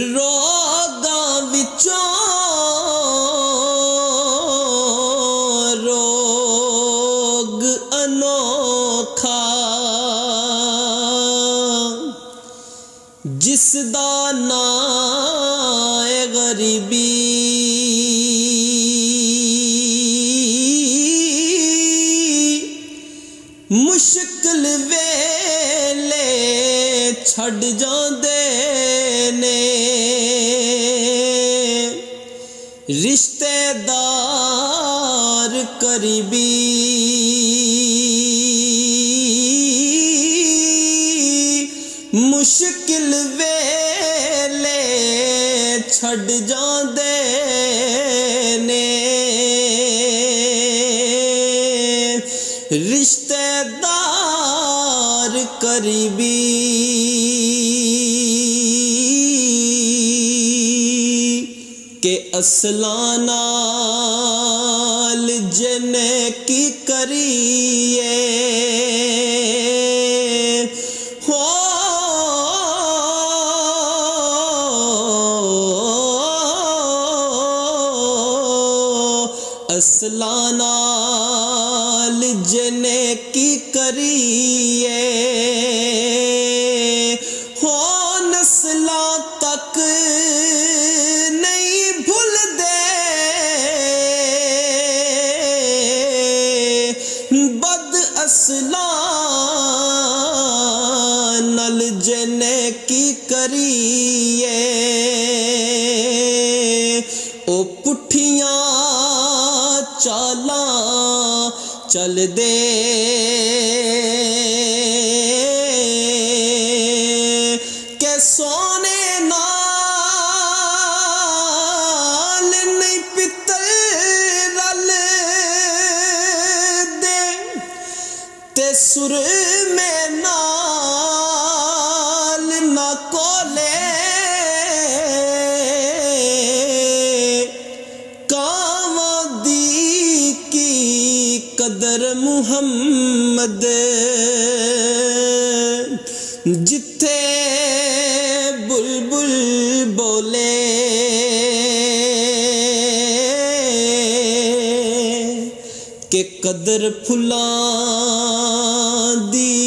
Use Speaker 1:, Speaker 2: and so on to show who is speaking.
Speaker 1: रोगां विचों रोग अनोखा जिसदा नां है गरीबी मुश्किल वेले छड़ जांदे ने रिश्तेदार करीबी मुश्किल वेले छड़ जांदे ने रिश्तेदार करीबी के असलां नाल जने की करिए हो असलां नाल जने की करिए हो नस्लां तक नहीं भुलदे बद असलां नल जने की करिए ओ पुठियां चालां चल दे के सोने नाल नहीं पित्तल रल दे ते सुर में नाल ना कोले कदर मुहम्मद जिथे बुलबुल बोले के कदर फुलां दी